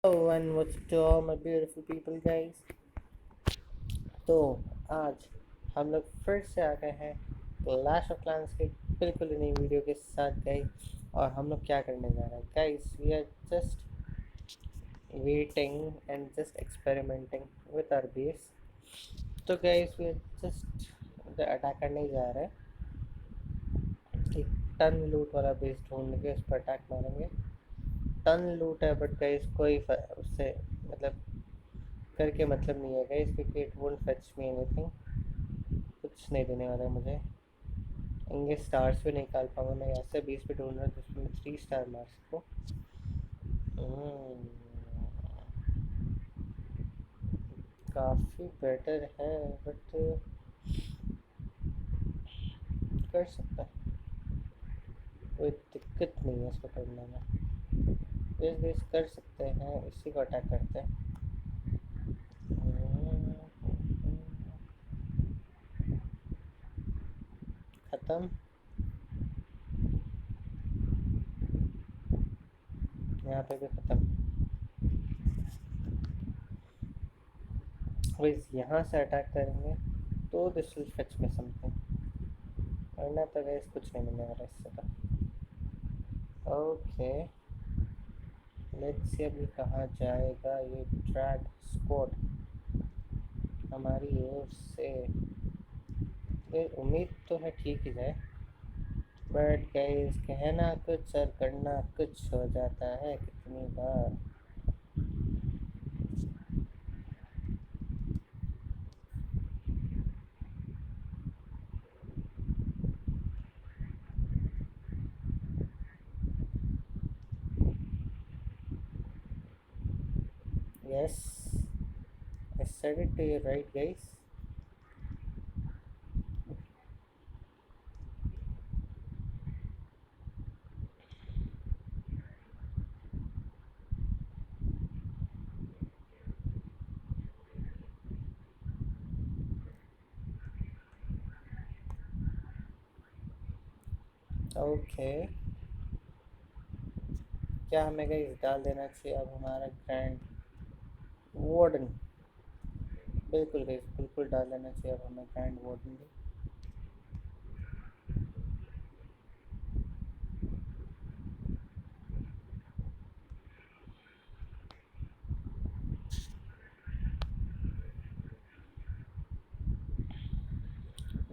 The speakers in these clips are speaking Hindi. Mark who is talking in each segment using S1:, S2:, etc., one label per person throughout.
S1: Hello and what's to all my beautiful people guys। तो आज हम लोग फिर से आ गए हैं क्लैश ऑफ क्लैंस के बिल्कुल नई वीडियो के साथ गाइस। और हम लोग क्या करने जा रहे हैं guys, we are just waiting and just experimenting with our base. तो guys we are just attack करने ही जा रहे हैं। एक टन लूट वाला बेस ढूंढ के उस पर अटैक मारेंगे। टन लूट है बट गाइस कोई उससे मतलब करके मतलब नहीं है गाइस, क्योंकि it won't fetch me anything. कुछ नहीं देने वाला है मुझे। इनके स्टार्स भी निकाल पाऊंगा मैं। ऐसे 20 पे ढूंढ रहा हूँ जिसमें मैं 3 स्टार मार सकूँ। काफ़ी बेटर है बट कर सकता है, कोई दिक्कत नहीं है इसको करने में। बेस बेस कर सकते हैं, इसी को अटैक करते हैं। ख़त्म। यहाँ पे भी ख़त्म। बस यहाँ से अटैक करेंगे तो this will fetch me something, वरना तो गैस कुछ नहीं मिलने वाला इससे तो। ओके लेट्स सी अभी कहाँ जाएगा ये ड्रैग स्क्वाड हमारी ओर से। ये उम्मीद तो है ठीक ही जाए, बट गाइस कहना कुछ और करना कुछ हो जाता है कितनी बार। Yes, I said it to you right guys. Okay क्या हमें गाइस डाल देना चाहिए अब हमारा ग्रैंड वार्डन। बिल्कुल गाइस बिल्कुल डाल देना चाहिए अब हमें ग्रैंड वार्डन भी।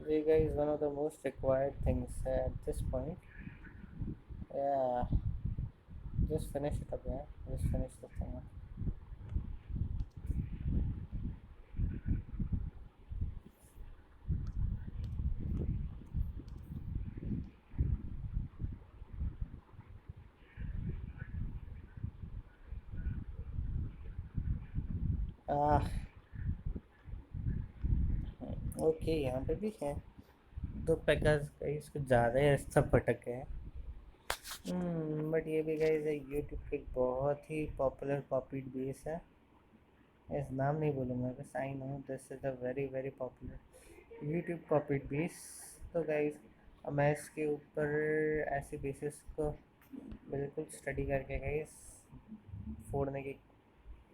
S1: ये guys one of the most required things at this point. Yeah, just finish it up, yeah. Just finish the thing up. Ah, okay यहाँ पे भी है दो पैकेज गाइस, कुछ ज़्यादा ही रास्ता भटक गए हैं। बट ये भी गाइस यूट्यूब पे एक बहुत ही पॉपुलर कॉपीड बेस है। इस नाम नहीं बोलूँगा बस I know this is a very very popular YouTube copied base. तो गाइस अब मैं इसके ऊपर ऐसे बेसिस को बिल्कुल स्टडी करके गाइस फोड़ने के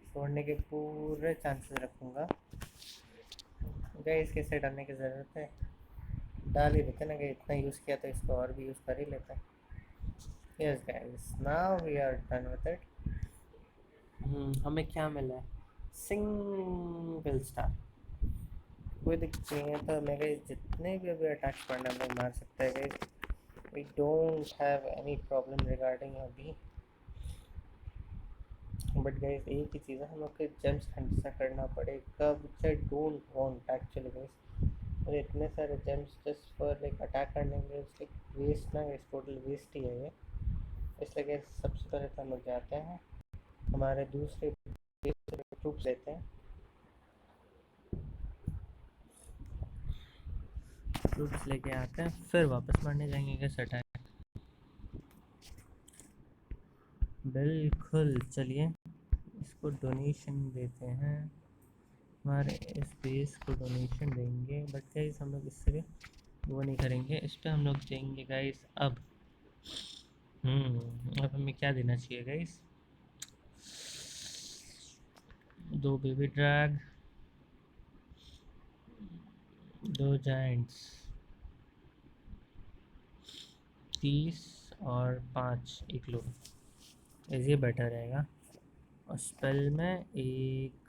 S1: छोड़ने के पूरे चांसेस रखूँगा। गाइस कैसे डालने की ज़रूरत है, डाल ही देते ना कि इतना यूज़ किया तो इसको और भी यूज़ कर ही लेते हैं। Yes guys now we are done with it. हमें क्या मिला है, सिंगल स्टार। कोई दिक्कत नहीं है, तो हमें गाइस जितने भी अभी अटैक्स पड़ना हम लोग मार सकते हैं guys. We don't have any problem regarding अभी। बट गाइस एक ही चीज़ है, हम लोग को जेम्स हंट करना पड़ेगा which I don't want actually guys. और इतने सारे gems just for like attack करने के लिए उसके वेस्ट ना गाइस, टोटल वेस्ट ही है ये। इसलिए गाइस सबसे पहले तो हम लोग जाते हैं हमारे दूसरे ट्रूप्स लेते हैं, ट्रूप्स लेके आते हैं फिर वापस मारने जाएंगे गाइस अटैक। बिल्कुल चलिए इसको डोनेशन देते हैं, हमारे इस बेस को डोनेशन देंगे। बट गाइस हम लोग इससे भी वो नहीं करेंगे, इस पर हम लोग देंगे गाइस अब। अब हमें क्या देना चाहिए गाइस, दो बेबी ड्रैग, दो जाइंट्स, 30 और 5 एक लोग, ये बेटर रहेगा। और स्पेल में एक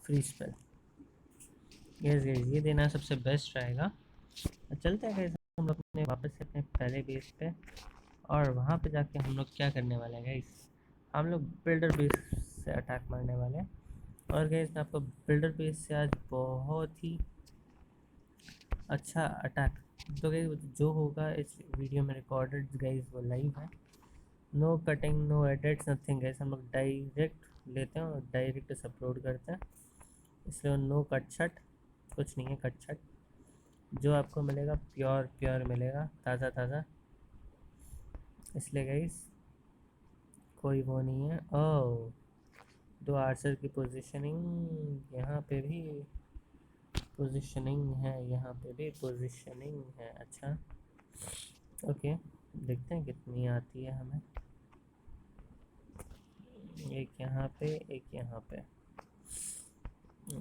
S1: फ्री स्पेल, यस गाइस ये देना सबसे बेस्ट रहेगा। चलते हैं गाइस हम लोग अपने वापस से अपने पहले बेस पे, और वहाँ पे जाके हम लोग क्या करने वाले हैं गाइस, हम लोग बिल्डर बेस से अटैक मारने वाले हैं। और गाइस मैं आपको बिल्डर बेस से आज बहुत ही अच्छा अटैक, तो गाइस जो होगा इस वीडियो में रिकॉर्डेड गाइस वो लाइव है, no cutting no edits nothing guys, हम लोग डायरेक्ट लेते हैं और डायरेक्ट अपलोड करते हैं, इसलिए नो कट छट कुछ नहीं है, कट छट जो आपको मिलेगा प्योर प्योर मिलेगा, ताज़ा ताज़ा, इसलिए गाइस कोई वो नहीं है। ओह दो आर्चर की पोजीशनिंग, यहाँ पे भी पोजीशनिंग है, यहाँ पे भी पोजीशनिंग है, अच्छा ओके देखते हैं कितनी आती है हमें, एक यहाँ पे एक यहाँ पे,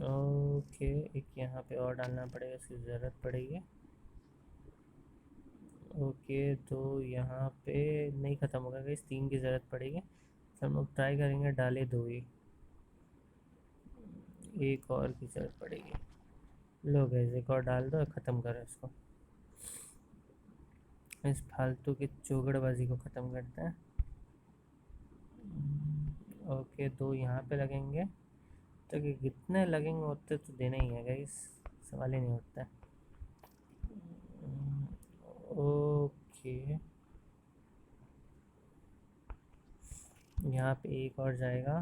S1: ओके एक यहाँ पे और डालना पड़ेगा, इसकी ज़रूरत पड़ेगी। ओके तो यहाँ पे नहीं ख़त्म होगा, इस 3 की ज़रूरत पड़ेगी, तो हम लोग ट्राई करेंगे डाले 2 ही, एक और की ज़रूरत पड़ेगी, लो गैस एक और डाल दो, ख़त्म करो इसको, इस फालतू की चौगड़बाजी को ख़त्म करते हैं। ओके 2 यहाँ पे लगेंगे, तो कि कितने लगेंगे उतने तो देना ही है गाइस, सवाल ही नहीं उठता। ओके यहाँ पे एक और जाएगा,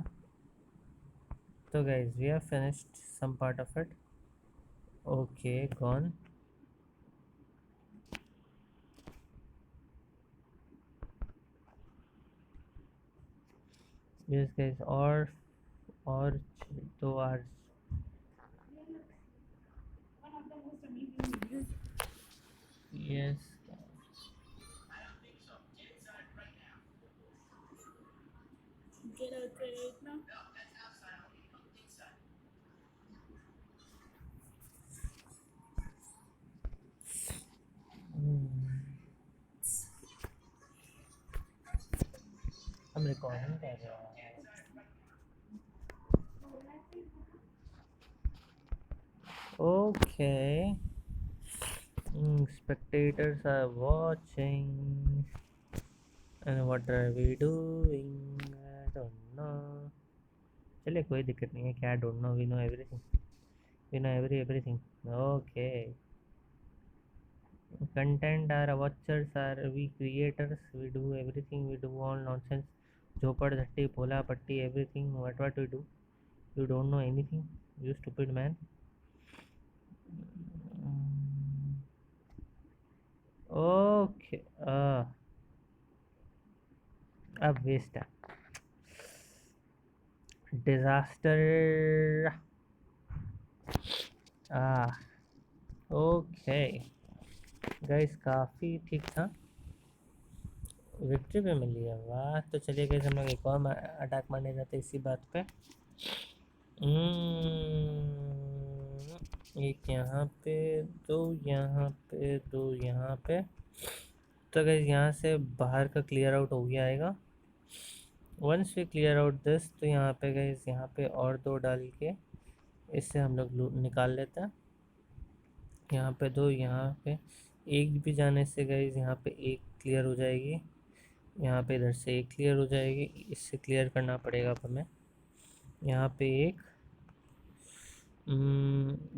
S1: तो guys we have finished some part of it, okay gone. Yes guys और 2 hours, yes
S2: Get a grenade now.
S1: हम रिकॉर्डिंग कर रहे हैं, okay spectators are watching and what are we doing, I don't know, चलिए कोई दिक्कत नहीं है, क्या don't know, we know everything, we know everything, okay content are watchers are we creators, we do everything, we do all nonsense, झोपड़ झट्टी पोला पट्टी everything, what we do, you don't know anything, you stupid man। Okay अब वेस्ट है, डिजास्टर, ओके गाइस काफ़ी ठीक था, विक्ट्री पे मिली है, वाह। तो चलिए गाइस हम लोग एक और अटैक मारने जाते हैं इसी बात पे, एक यहाँ पे दो, यहाँ पे दो, यहाँ पे, तो गाइस यहाँ से बाहर का क्लियर आउट हो गया आएगा, once we clear out this, तो यहाँ पे गाइस यहाँ पे और 2 डाल के इससे हम लोग निकाल लेते हैं, यहाँ पे 2, यहाँ पे एक भी जाने से गाइस यहाँ पे एक क्लियर हो जाएगी, यहाँ पे इधर से एक क्लियर हो जाएगी, इससे क्लियर करना पड़ेगा अब हमें, यहाँ पे एक,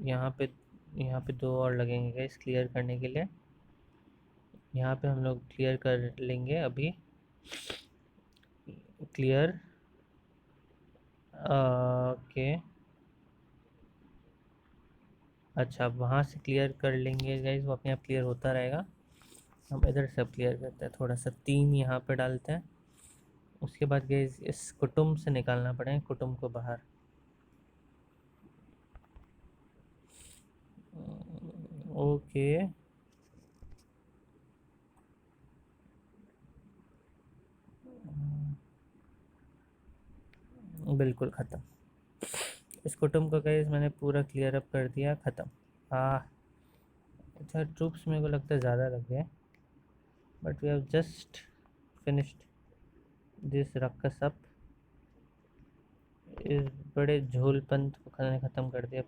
S1: यहाँ पे 2 और लगेंगे गाइस क्लियर करने के लिए, यहाँ पे हम लोग क्लियर कर लेंगे अभी, क्लियर ओके, अच्छा वहाँ से क्लियर कर लेंगे गाइस, वो अपने आप क्लियर होता रहेगा, हम इधर से अब क्लियर करते हैं, थोड़ा सा 3 यहाँ पे डालते हैं, उसके बाद गाइस इस कुटुम्ब से निकालना पड़ेगा, कुटुम्ब को बाहर, ओके बिल्कुल ख़त्म। इस कुटुंब को गाइस मैंने पूरा क्लियर अप कर दिया, ख़त्म। अच्छा ट्रूप्स मेरे को लगता है ज़्यादा लग गए, but we have just finished this ruckus up. इस बड़े झोलपंथ को मैंने ख़त्म कर दिया,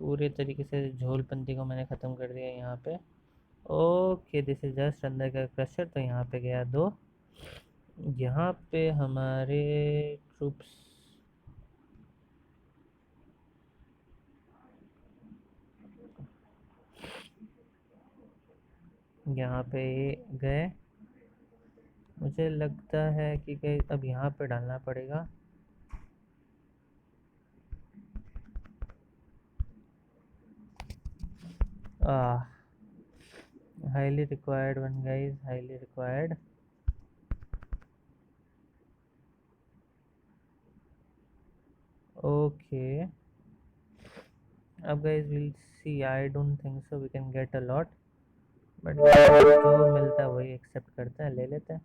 S1: पूरे तरीके से झोलपंथी को मैंने ख़त्म कर दिया यहाँ पे। ओके दिस इज जस्ट अंदर का क्रशर, तो यहाँ पे गया 2। यहाँ पे हमारे ट्रूप्स यहाँ पे गए। मुझे लगता है कि अब यहाँ पे डालना पड़ेगा। Highly required one guys, highly required. Okay अब guys will see, I don't think so we can get a lot, but जो मिलता है वही एक्सेप्ट करते हैं, ले लेते हैं।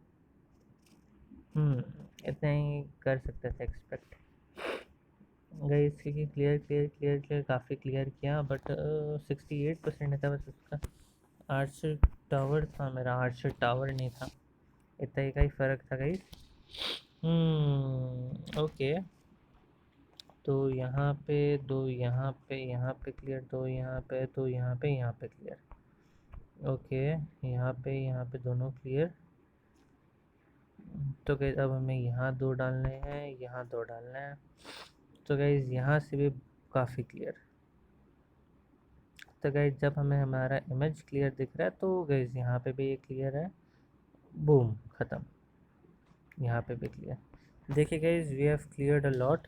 S1: इतना ही कर सकते थे एक्सपेक्ट गाइस, क्योंकि क्लियर काफ़ी क्लियर किया, बट 68% था बस उसका। आर्चर टावर था मेरा, आर्चर टावर नहीं था, इतना ही का ही फ़र्क था गाइस। ओके तो यहाँ पे 2, यहाँ पे क्लियर, 2 यहाँ पे, 2 यहाँ पे क्लियर। ओके यहाँ पे दोनों क्लियर। तो गाइस अब हमें यहाँ 2 डालने हैं, यहाँ 2 डालने हैं। तो गाइस यहाँ से भी काफ़ी क्लियर। तो गाइस जब हमें हमारा इमेज क्लियर दिख रहा है, तो गाइस यहाँ पे भी ये क्लियर है, बूम ख़त्म। यहाँ पे भी क्लियर। देखिए guys we have cleared a lot.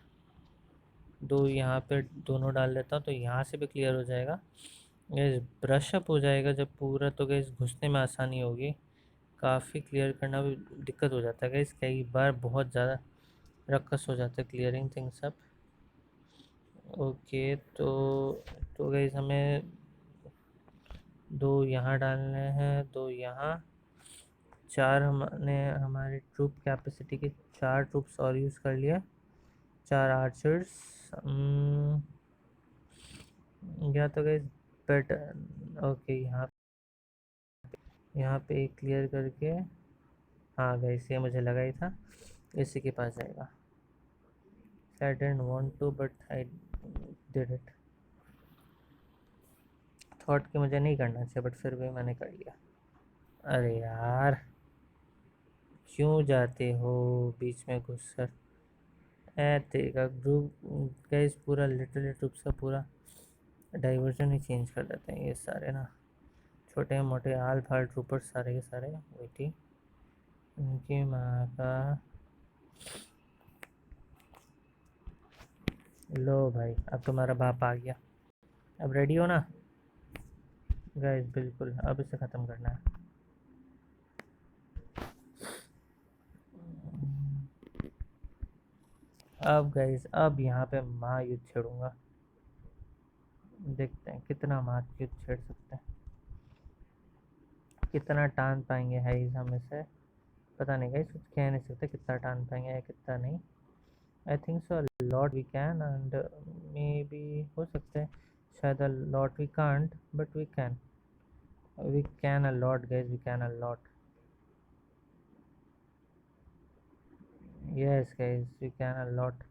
S1: 2 यहाँ पे दोनों डाल देता हूँ, तो यहाँ से भी क्लियर हो जाएगा गैस, ब्रश अप हो जाएगा जब पूरा, तो गैस घुसने में आसानी होगी। काफ़ी क्लियर करना भी दिक्कत हो जाता है गैस, कई बार बहुत ज़्यादा रक्कस हो जाता है क्लियरिंग थिंग्स अप। ओके तो गैस हमें 2 यहाँ डालने हैं, 2 यहाँ, 4 हमने हमारी ट्रूप कैपेसिटी के 4 ट्रूप्स और यूज़ कर लिया, 4 आर्चर्स। या तो गैस बेटर। ओके यहाँ पे एक क्लियर करके, हाँ गैस ये मुझे लगा ही था इसी के पास जाएगा। I didn't want to but I did it। Thought कि मुझे नहीं करना चाहिए, बट फिर भी मैंने कर लिया। अरे यार क्यों जाते हो बीच में घुसकर, तेरा ग्रुप गैस पूरा लिटिल ट्रूप्स का पूरा डाइवर्जन ही चेंज कर देते हैं ये सारे ना, छोटे मोटे आल फाल ट्रूपर्स सारे के सारे बेटी उनकी माँ का। लो भाई अब तुम्हारा बाप आ गया, अब रेडी हो ना गाइस? बिल्कुल अब इसे ख़त्म करना है। अब गाइस अब यहाँ पे महायुद्ध छेड़ूंगा, देखते हैं कितना महायुद्ध छेड़ सकते हैं, कितना टान पाएंगे हाइज हम इसे। पता नहीं गाइस, कुछ कह नहीं सकते कितना टान पाएंगे या कितना नहीं। I think so lot we can, and maybe हो सकता है शायद a lot we can't, but we can a lot guys, we can a lot. Yes guys we can a lot.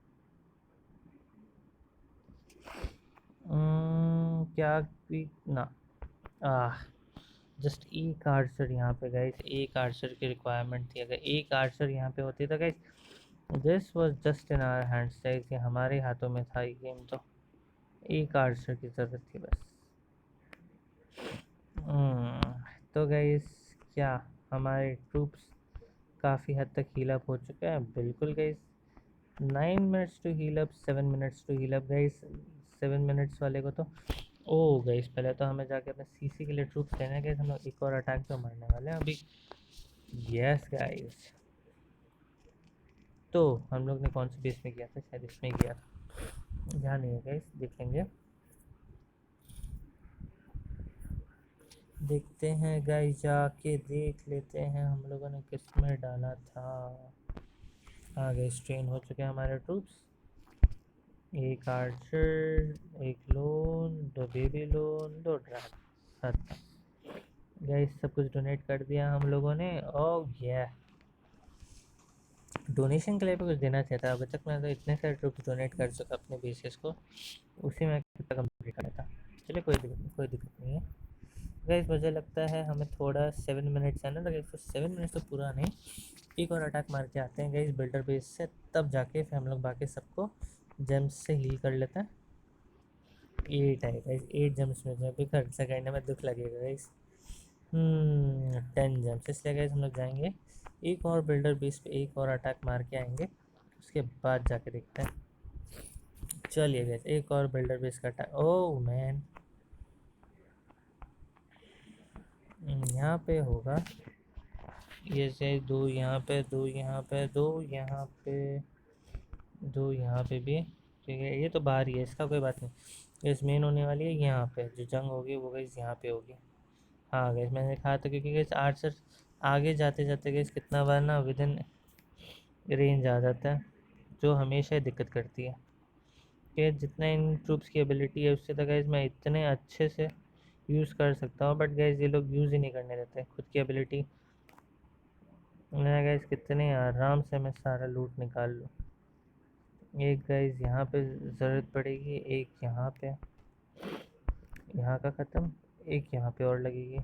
S1: क्या भी ना, जस्ट एक आर्चर यहाँ पे गाइस, एक आर्चर की रिक्वायरमेंट थी। अगर एक आर्चर यहाँ पे होती तो guys this was just in our hands, कि हमारे हाथों में था ये गेम, तो एक आर्चर की ज़रूरत थी बस। तो गाइस क्या हमारे ट्रूप्स काफ़ी हद तक हील अप हो चुके हैं? बिल्कुल guys, 9 minutes to heal up, 7 minutes to heal up guys. 7 minutes वाले को तो ओ गाइस पहले तो हमें जाके अपने सीसी के लिए ट्रूप्स लेने गाइस, हम लोग एक और अटैक पे मरने वाले हैं अभी। यस गाइस तो हम लोग ने कौन से बेस में किया था, शायद इसमें किया था, ध्यान नहीं है गाइस, देखेंगे। देखते हैं गाइस, जाके देख लेते हैं हम लोगों ने किस में डाला था। आगे स्ट्रेन हो चुके हैं हमारे ट्रूप्स। एक आर्चर, एक लोन, दो बेबी लोन, दो ड्रैग, 7। गाइस सब कुछ डोनेट कर दिया हम लोगों ने। ओह ये डोनेशन के लिए भी कुछ देना चाहिए था। अभी तक मैं तो इतने सारे ट्रूप्स डोनेट कर चुका अपने बेसिस को, उसी में कितना कंप्लीट कर था। चलिए कोई दिक्कत नहीं है। गाइस मुझे लगता है हमें थोड़ा 7 मिनट्स है ना, तो गाइस 7 मिनट्स तो पूरा नहीं, एक और अटैक मार के आते हैं गाइस बिल्डर बेस से, तब जाके फिर हम लोग बाकी सबको जेम्स से हील कर लेते हैं। 8 है गाइस, 8 जेम्स में भी खर्चा करने में दुख लगेगा गाइस। 10 जेम्स, इसलिए गाइस हम लोग जाएंगे एक और बिल्डर बेस पे, एक और अटैक मार के आएंगे, उसके बाद जाके देखते हैं। चलिए गाइस एक और बिल्डर बेस का अटैक। ओह मैन, यहाँ पे होगा ये से 2 यहाँ पे, 2 यहाँ पे, 2 यहाँ पे, 2 यहाँ पे भी। ठीक है ये तो बाहर ही है, इसका कोई बात नहीं। इस मेन होने वाली है यहाँ पे, जो जंग होगी वो गाइस यहाँ पे होगी। हाँ गाइस मैंने कहा था, क्योंकि गाइस आर्चर आगे जाते जाते गाइस कितना बार ना विद इन रेंज आ जाता है, जो हमेशा ही दिक्कत करती है। कि जितना इन ट्रूप्स की एबिलिटी है उससे तो गाइस मैं इतने अच्छे से यूज़ कर सकता हूँ, बट गाइस ये लोग यूज़ ही नहीं करने देते खुद की एबिलिटी। मैं गाइस कितने आराम से मैं सारा लूट निकाल लूँ। एक गाइस यहाँ पे ज़रूरत पड़ेगी, एक यहाँ पे, यहाँ का ख़त्म, एक यहाँ पे और लगेगी,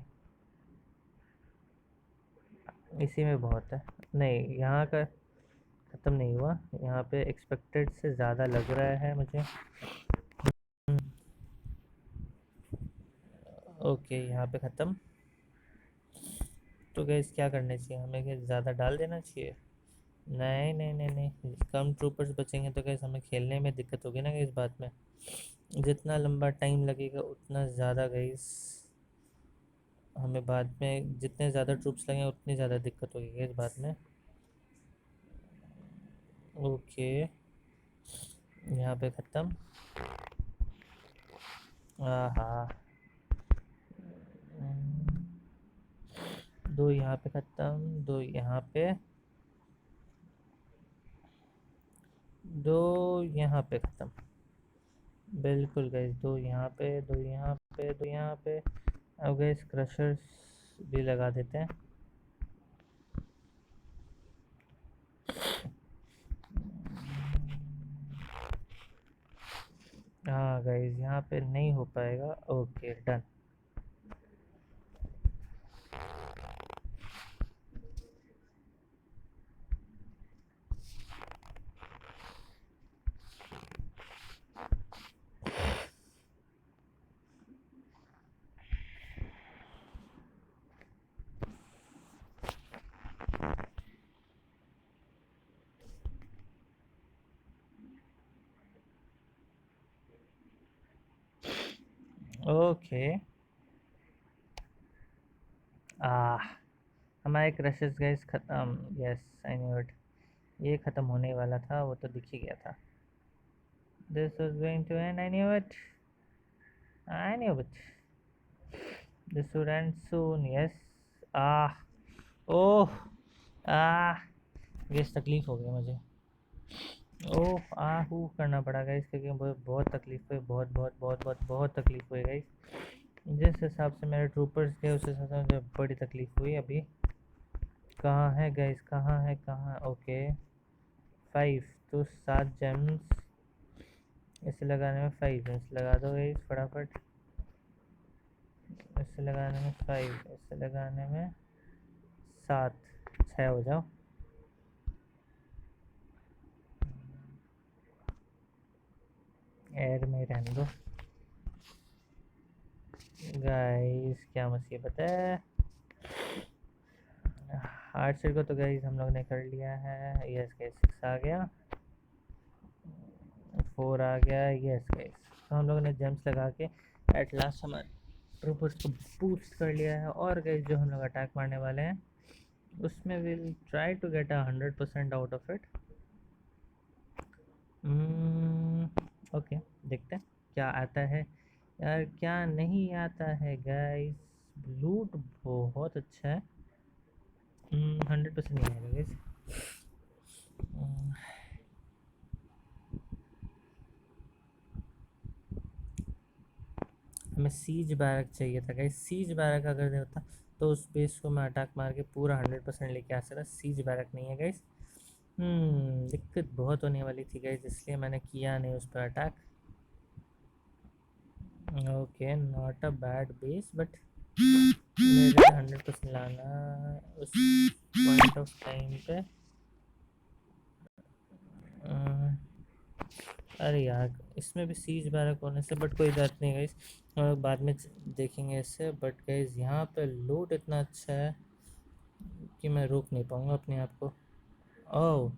S1: इसी में बहुत है। नहीं यहाँ का ख़त्म नहीं हुआ, यहाँ पे एक्सपेक्टेड से ज़्यादा लग रहा है मुझे। ओके यहाँ पे ख़त्म। तो गैस क्या करना चाहिए हमें, क्या ज़्यादा डाल देना चाहिए? नहीं नहीं नहीं नहीं, कम ट्रूपर्स बचेंगे तो गैस हमें खेलने में दिक्कत होगी ना इस बात में। जितना लंबा टाइम लगेगा उतना ज़्यादा गैस हमें बाद में, जितने ज़्यादा ट्रूप्स लगेंगे उतनी ज़्यादा दिक्कत होगी इस बात में। ओके यहाँ पे ख़त्म। हाँ 2 यहाँ पे ख़त्म, 2 यहाँ पे, 2 यहाँ पे ख़त्म। बिल्कुल गैस 2 यहाँ पे, 2 यहाँ पे, 2 यहाँ पे। अब गैस क्रशर्स भी लगा देते हैं। हाँ गाइस यहाँ पे नहीं हो पाएगा। Okay done. ओके हमारे क्रशेस गाइस ख़त्म। यस आई न्यू इट, ये ख़त्म होने वाला था, वो तो दिख ही गया था। This was going to end, I knew it, this would end soon. Yes oh guys तकलीफ़ हो गई मुझे। ओह आहू करना पड़ा गाइस, क्योंकि मुझे बहुत तकलीफ़ हुई, बहुत बहुत बहुत बहुत बहुत तकलीफ़ हुई गाइस। जिस हिसाब से मेरे ट्रूपर्स थे उस हिसाब से मुझे बड़ी तकलीफ़ हुई। अभी कहाँ है गाइस, कहाँ है, कहाँ? ओके 5, तो 7 जेम्स इसे लगाने में, 5 जेम्स लगा दो गाइस फटाफट। इसे लगाने में 5, इसे लगाने में 7, 6 हो जाओ। एयर में रहने दो गाइस, क्या मुसीबत है। आर्चर को तो गाइस हम लोग ने कर लिया है। यस गाइस 6 आ गया, 4 आ गया। यस गाइस तो हम लोगों ने जेम्स लगा के एट लास्ट हमारे ट्रूपर्स को बूस्ट कर लिया है। और गाइस जो हम लोग अटैक मारने वाले हैं उसमें will try to get 100% out of it. Okay देखते हैं क्या आता है यार, क्या नहीं आता है गाइस। लूट बहुत अच्छा है। 100% नहीं आएगा गाइस। हमें सीज बैरक चाहिए था गाइस। सीज बैरक अगर होता तो उस बेस को मैं अटैक मार के पूरा 100% लेके आ सकता। सीज बैरक नहीं है गाइस। दिक्कत बहुत होने वाली थी गाइस, इसलिए मैंने किया नहीं उस पर attack. Okay, not a bad base, but मेरे 100% लाना उस पॉइंट ऑफ टाइम पे। अम, अरे यार, इसमें भी सीज बैरक होने से, बट कोई बात नहीं गाइस, हम लोग बाद में देखेंगे इससे। बट गाइस यहाँ पे लूट इतना अच्छा है कि मैं रोक नहीं पाऊंगा अपने आप को। ओह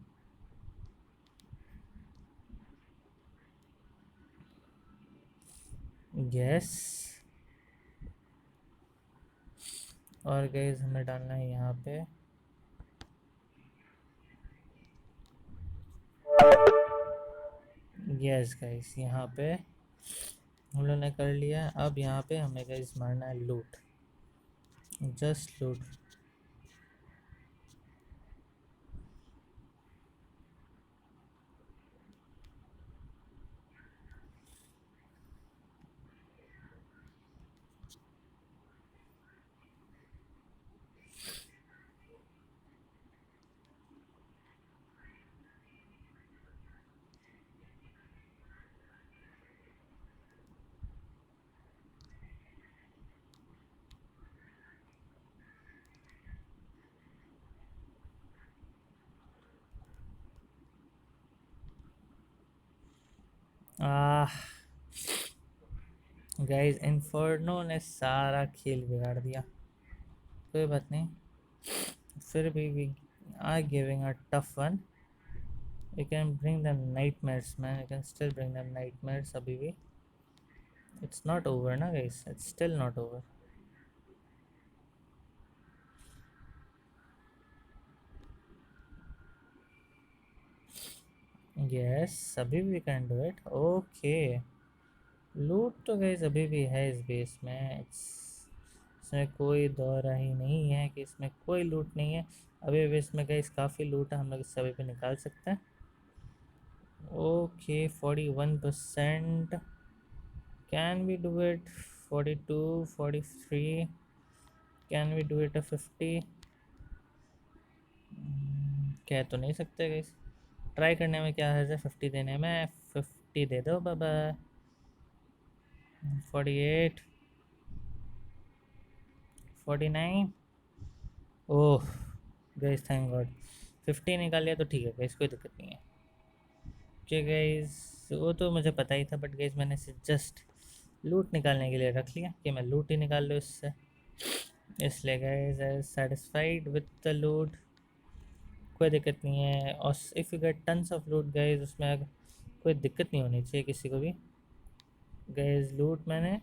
S1: यस, और गाइस हमें डालना है यहाँ पे। यस गाइस, यहाँ पे हम लोग ने कर लिया। अब यहाँ पे हमें गाइस मारना है लूट, जस्ट लूट। आह गाइस, इन्फर्नो ने सारा खेल बिगाड़ दिया। कोई बात नहीं, फिर भी we are giving a tough one. You can bring them nightmares, man. You can still bring them nightmares अभी भी। It's not over ना guys, it's still not over. Yes, अभी भी we can do it. Okay. लूट तो गाइस अभी भी है इस बेस में। इसमें कोई दौरा ही नहीं है कि इसमें कोई लूट नहीं है। अभी भी इसमें गाइस काफ़ी लूट है, हम लोग इससे अभी भी निकाल सकते हैं। Okay, 41%। Can we do it? 42, 43। Can we do it a 50? कह तो नहीं सकते गाइस, ट्राई करने में क्या है, 50 देने में। 50 दे दो बाबा। 48, 49। ओह गाइस, थैंक गॉड 50 निकाल लिया तो ठीक है गाइस, कोई दिक्कत नहीं है। ओके गाइस, वो तो मुझे पता ही था, बट गाइस मैंने इसे जस्ट लूट निकालने के लिए रख लिया कि मैं लूट ही निकाल लूँ इससे। इसलिए guys I satisfied with the लूट, कोई दिक्कत नहीं है। और if you get tons of लूट गाइस, उसमें कोई दिक्कत नहीं होनी चाहिए किसी को भी। गाइस लूट मैंने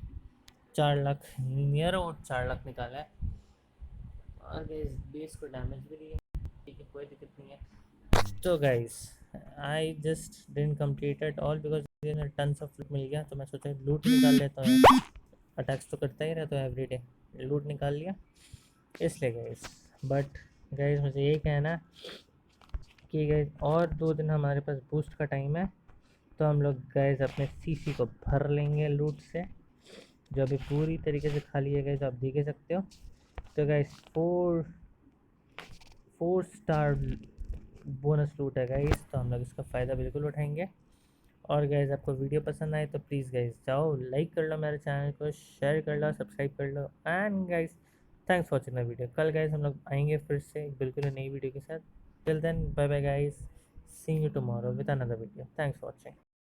S1: 4 लाख, नियर अबाउट 4 लाख निकाला है। और गाइस बेस को डैमेज भी दिया, ठीक है, कोई दिक्कत नहीं है। तो guys I just didn't complete it all because मुझे टन्स ऑफ लूट मिल गया, तो मैं सोचा लूट निकाल लेता हूँ। अटैक्स तो करता ही रहता है एवरीडे, लूट निकाल लिया इसलिए गाइस। बट गाइस मुझे यही कहना कि गाइस और 2 दिन हमारे पास बूस्ट का टाइम है, तो हम लोग गाइस अपने सीसी को भर लेंगे लूट से, जो अभी पूरी तरीके से खाली है गाइस, आप देख ही सकते हो। तो गाइस 4 स्टार बोनस लूट है गाइस, तो हम लोग इसका फ़ायदा बिल्कुल उठाएंगे। और गाइस आपको वीडियो पसंद आए तो प्लीज़ गाइस जाओ लाइक कर लो मेरे चैनल को, शेयर कर लो, सब्सक्राइब कर लो। And guys thanks for watching the video. कल गाइस हम लोग आएंगे फिर से एक बिल्कुल नई वीडियो के साथ। Till then bye bye guys, see you tomorrow with another video. Thanks for watching.